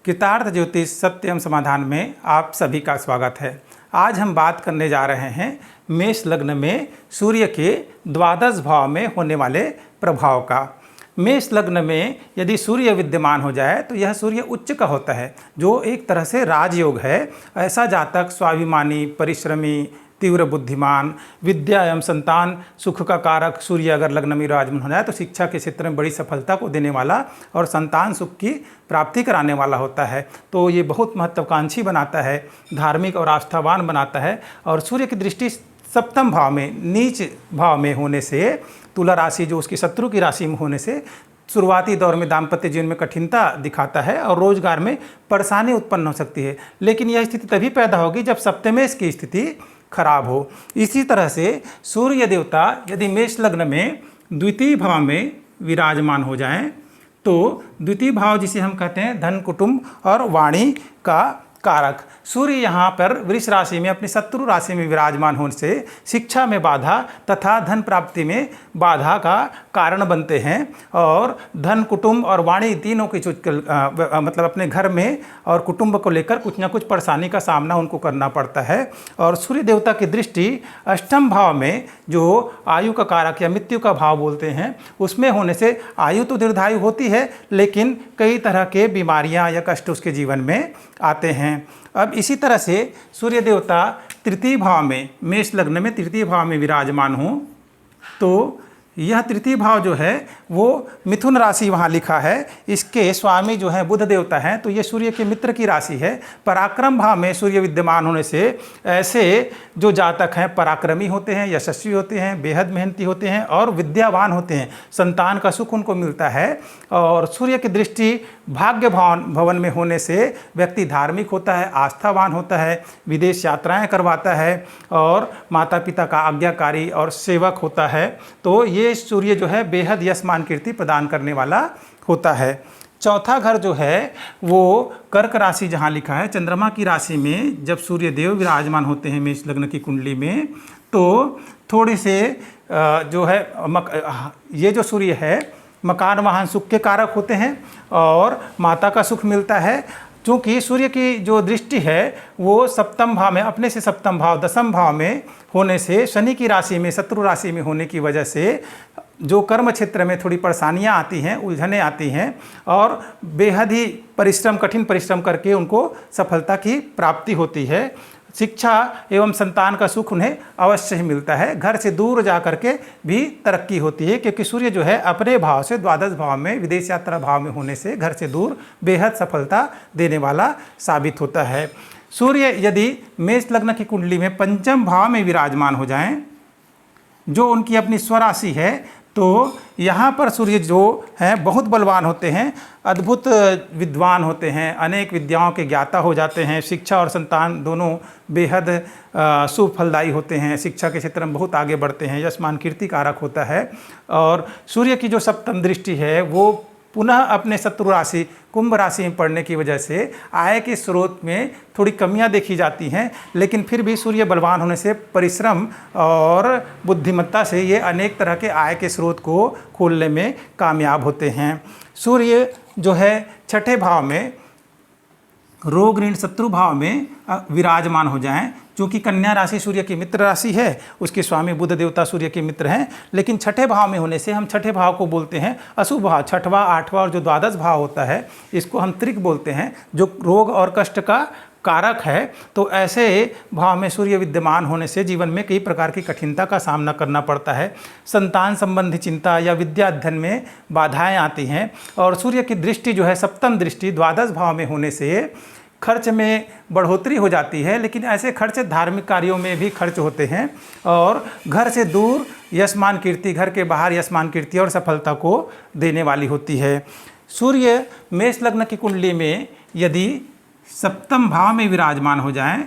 कृतार्थ ज्योतिष सत्य एवं समाधान में आप सभी का स्वागत है। आज हम बात करने जा रहे हैं मेष लग्न में सूर्य के द्वादश भाव में होने वाले प्रभाव का। मेष लग्न में यदि सूर्य विद्यमान हो जाए तो यह सूर्य उच्च का होता है, जो एक तरह से राजयोग है। ऐसा जातक स्वाभिमानी, परिश्रमी, तीव्र बुद्धिमान, विद्या एवं संतान सुख का कारक सूर्य अगर लग्न में विराजमान हो जाए तो शिक्षा के क्षेत्र में बड़ी सफलता को देने वाला और संतान सुख की प्राप्ति कराने वाला होता है। तो ये बहुत महत्वाकांक्षी बनाता है, धार्मिक और आस्थावान बनाता है। और सूर्य की दृष्टि सप्तम भाव में, नीच भाव में होने से, तुला राशि जो उसकी शत्रु की राशि में होने से शुरुआती दौर में दाम्पत्य जीवन में कठिनता दिखाता है और रोजगार में परेशानी उत्पन्न हो सकती है। लेकिन यह स्थिति तभी पैदा होगी जब सप्तमेश की स्थिति खराब हो। इसी तरह से सूर्य देवता यदि मेष लग्न में द्वितीय भाव में विराजमान हो जाएं तो द्वितीय भाव जिसे हम कहते हैं धन, कुटुंब और वाणी का कारक, सूर्य यहाँ पर वृष राशि में अपनी शत्रु राशि में विराजमान होने से शिक्षा में बाधा तथा धन प्राप्ति में बाधा का कारण बनते हैं। और धन, कुटुंब और वाणी तीनों की मतलब अपने घर में और कुटुंब को लेकर कुछ ना कुछ परेशानी का सामना उनको करना पड़ता है। और सूर्य देवता की दृष्टि अष्टम भाव में जो आयु का कारक या मृत्यु का भाव बोलते हैं उसमें होने से आयु तो दीर्घायु होती है, लेकिन कई तरह के बीमारियां या कष्ट उसके जीवन में आते हैं। अब इसी तरह से सूर्य देवता तृतीय भाव में, मेष लग्न में तृतीय भाव में विराजमान हो तो यह तृतीय भाव जो है वो मिथुन राशि वहाँ लिखा है। इसके स्वामी जो है बुध देवता हैं, तो ये सूर्य के मित्र की राशि है। पराक्रम भाव में सूर्य विद्यमान होने से ऐसे जो जातक हैं पराक्रमी होते हैं, यशस्वी होते हैं, बेहद मेहनती होते हैं और विद्यावान होते हैं। संतान का सुख उनको मिलता है। और सूर्य की दृष्टि भाग्य भवन में होने से व्यक्ति धार्मिक होता है, आस्थावान होता है, विदेश यात्राएँ करवाता है और माता पिता का आज्ञाकारी और सेवक होता है। तो ये सूर्य जो है बेहद यश मान कीर्ति प्रदान करने वाला होता है। चौथा घर जो है वो कर्क राशि जहाँ लिखा है, चंद्रमा की राशि में जब सूर्य देव विराजमान होते हैं मेष लग्न की कुंडली में, तो थोड़े से जो है ये जो सूर्य है मकान वाहन सुख के कारक होते हैं और माता का सुख मिलता है। क्योंकि सूर्य की जो दृष्टि है वो सप्तम भाव में, अपने से सप्तम भाव दसम भाव में होने से शनि की राशि में, शत्रु राशि में होने की वजह से जो कर्म क्षेत्र में थोड़ी परेशानियां आती हैं, उलझनें आती हैं और बेहद ही परिश्रम, कठिन परिश्रम करके उनको सफलता की प्राप्ति होती है। शिक्षा एवं संतान का सुख उन्हें अवश्य ही मिलता है। घर से दूर जा करके भी तरक्की होती है, क्योंकि सूर्य जो है अपने भाव से द्वादश भाव में, विदेश यात्रा भाव में होने से घर से दूर बेहद सफलता देने वाला साबित होता है। सूर्य यदि मेष लग्न की कुंडली में पंचम भाव में विराजमान हो जाएं, जो उनकी अपनी स्वराशि है, तो यहाँ पर सूर्य जो हैं बहुत बलवान होते हैं, अद्भुत विद्वान होते हैं, अनेक विद्याओं के ज्ञाता हो जाते हैं। शिक्षा और संतान दोनों बेहद शुभ फलदायी होते हैं, शिक्षा के क्षेत्र में बहुत आगे बढ़ते हैं, यशमान कीर्ति कारक होता है। और सूर्य की जो सप्तम दृष्टि है वो पुनः अपने शत्रु राशि कुंभ राशि में पड़ने की वजह से आय के स्रोत में थोड़ी कमियां देखी जाती हैं, लेकिन फिर भी सूर्य बलवान होने से परिश्रम और बुद्धिमत्ता से ये अनेक तरह के आय के स्रोत को खोलने में कामयाब होते हैं। सूर्य जो है छठे भाव में, रोग ऋण शत्रु भाव में विराजमान हो जाएं, क्योंकि कन्या राशि सूर्य की मित्र राशि है, उसके स्वामी बुध देवता सूर्य के मित्र हैं। लेकिन छठे भाव में होने से हम छठे भाव को बोलते हैं अशुभ भाव। छठवां, आठवां और जो द्वादश भाव होता है इसको हम त्रिक बोलते हैं, जो रोग और कष्ट का कारक है। तो ऐसे भाव में सूर्य विद्यमान होने से जीवन में कई प्रकार की कठिनता का सामना करना पड़ता है। संतान संबंधी चिंता या विद्या अध्ययन में बाधाएं आती हैं। और सूर्य की दृष्टि जो है सप्तम दृष्टि द्वादश भाव में होने से खर्च में बढ़ोतरी हो जाती है, लेकिन ऐसे खर्च धार्मिक कार्यों में भी खर्च होते हैं। और घर से दूर यशमान कीर्ति, घर के बाहर यशमान कीर्ति और सफलता को देने वाली होती है। सूर्य मेष लग्न की कुंडली में यदि सप्तम भाव में विराजमान हो जाएं,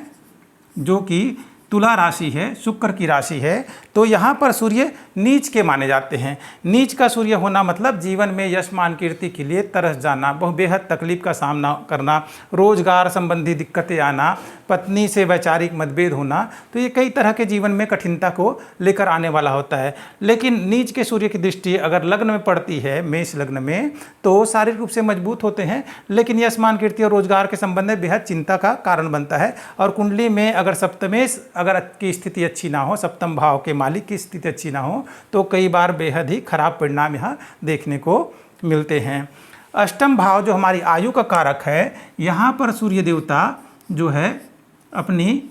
जो कि तुला राशि है, शुक्र की राशि है, तो यहाँ पर सूर्य नीच के माने जाते हैं। नीच का सूर्य होना मतलब जीवन में यश मान कीर्ति के लिए तरस जाना, बहुत बेहद तकलीफ का सामना करना, रोजगार संबंधी दिक्कतें आना, पत्नी से वैचारिक मतभेद होना, तो ये कई तरह के जीवन में कठिनता को लेकर आने वाला होता है। लेकिन नीच के सूर्य की दृष्टि अगर लग्न में पड़ती है, मेष लग्न में, तो शारीरिक रूप से मजबूत होते हैं, लेकिन यश मान कीर्ति और रोजगार के संबंध में बेहद चिंता का कारण बनता है। और कुंडली में अगर सप्तमेश अगर की स्थिति अच्छी ना हो, सप्तम भाव के मालिक की स्थिति अच्छी ना हो, तो कई बार बेहद ही खराब परिणाम यहाँ देखने को मिलते हैं। अष्टम भाव जो हमारी आयु का कारक है, यहाँ पर सूर्य देवता जो है अपनी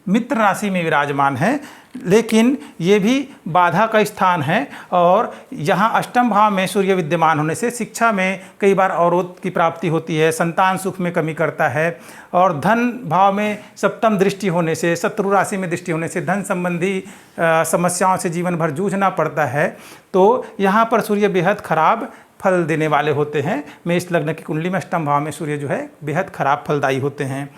मित्र राशि में विराजमान है, लेकिन ये भी बाधा का स्थान है। और यहाँ अष्टम भाव में सूर्य विद्यमान होने से शिक्षा में कई बार अवरोध की प्राप्ति होती है, संतान सुख में कमी करता है। और धन भाव में सप्तम दृष्टि होने से, शत्रु राशि में दृष्टि होने से धन संबंधी समस्याओं से जीवन भर जूझना पड़ता है। तो यहाँ पर सूर्य बेहद खराब फल देने वाले होते हैं। मेष लग्न की कुंडली में अष्टम भाव में सूर्य जो है बेहद खराब फलदायी होते हैं।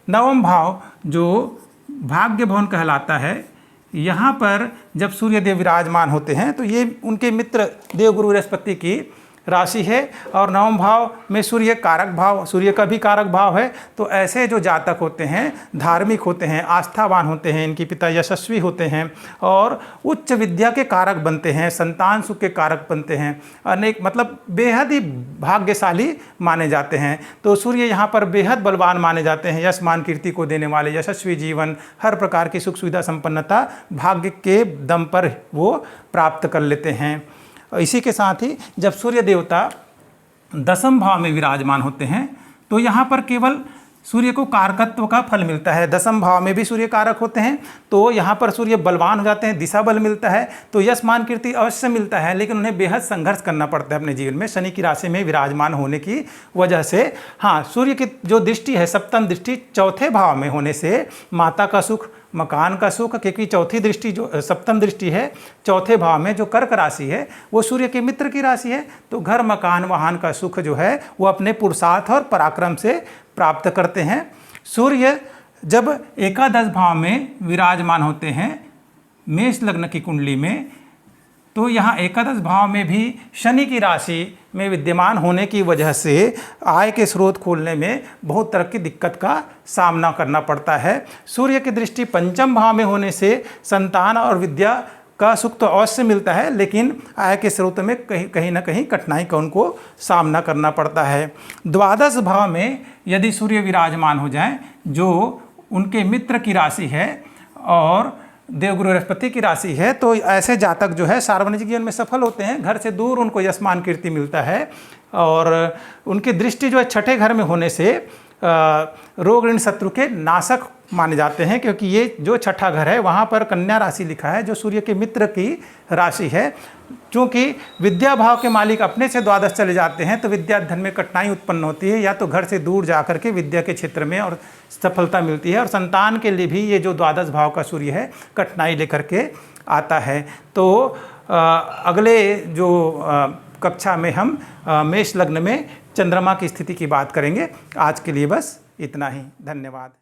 नवम भाव जो भाग्य भवन कहलाता है, यहाँ पर जब सूर्य देव विराजमान होते हैं तो ये उनके मित्र देवगुरु बृहस्पति की राशि है। और नवम भाव में सूर्य कारक भाव, सूर्य का भी कारक भाव है। तो ऐसे जो जातक होते हैं धार्मिक होते हैं, आस्थावान होते हैं, इनके पिता यशस्वी होते हैं और उच्च विद्या के कारक बनते हैं, संतान सुख के कारक बनते हैं, अनेक मतलब बेहद ही भाग्यशाली माने जाते हैं। तो सूर्य यहाँ पर बेहद बलवान माने जाते हैं, यश मान कीर्ति को देने वाले, यशस्वी जीवन, हर प्रकार की सुख सुविधा संपन्नता भाग्य के दम पर वो प्राप्त कर लेते हैं। और इसी के साथ ही जब सूर्य देवता दसम भाव में विराजमान होते हैं तो यहाँ पर केवल सूर्य को कारकत्व का फल मिलता है। दसम भाव में भी सूर्य कारक होते हैं, तो यहाँ पर सूर्य बलवान हो जाते हैं, दिशा बल मिलता है, तो यश मान कीर्ति अवश्य मिलता है, लेकिन उन्हें बेहद संघर्ष करना पड़ता है अपने जीवन में शनि की राशि में विराजमान होने की वजह से। हाँ, सूर्य की जो दृष्टि है, सप्तम दृष्टि चौथे भाव में होने से माता का सुख, मकान का सुख, क्योंकि चौथी दृष्टि जो सप्तम दृष्टि है चौथे भाव में जो कर्क राशि है वो सूर्य के मित्र की राशि है, तो घर मकान वाहन का सुख जो है वो अपने पुरुषार्थ और पराक्रम से प्राप्त करते हैं। सूर्य जब एकादश भाव में विराजमान होते हैं मेष लग्न की कुंडली में, तो यहाँ एकादश भाव में भी शनि की राशि में विद्यमान होने की वजह से आय के स्रोत खोलने में बहुत तरह की दिक्कत का सामना करना पड़ता है। सूर्य की दृष्टि पंचम भाव में होने से संतान और विद्या का सुख तो अवश्य मिलता है, लेकिन आय के स्रोत में कहीं ना कहीं कठिनाई का उनको सामना करना पड़ता है। द्वादश भाव में यदि सूर्य विराजमान हो जाए जो उनके मित्र की राशि है और देवगुरु बृहस्पति की राशि है, तो ऐसे जातक जो है सार्वजनिक जीवन में सफल होते हैं, घर से दूर उनको यश मान कीर्ति मिलता है। और उनकी दृष्टि जो है छठे घर में होने से रोग ऋण शत्रु के नाशक माने जाते हैं, क्योंकि ये जो छठा घर है वहाँ पर कन्या राशि लिखा है जो सूर्य के मित्र की राशि है। चूँकि विद्या भाव के मालिक अपने से द्वादश चले जाते हैं तो विद्या धन में कठिनाई उत्पन्न होती है, या तो घर से दूर जा कर के विद्या के क्षेत्र में और सफलता मिलती है, और संतान के लिए भी ये जो द्वादश भाव का सूर्य है कठिनाई लेकर के आता है। तो अगले जो कक्षा में हम मेष लग्न में चंद्रमा की स्थिति की बात करेंगे। आज के लिए बस इतना ही। धन्यवाद।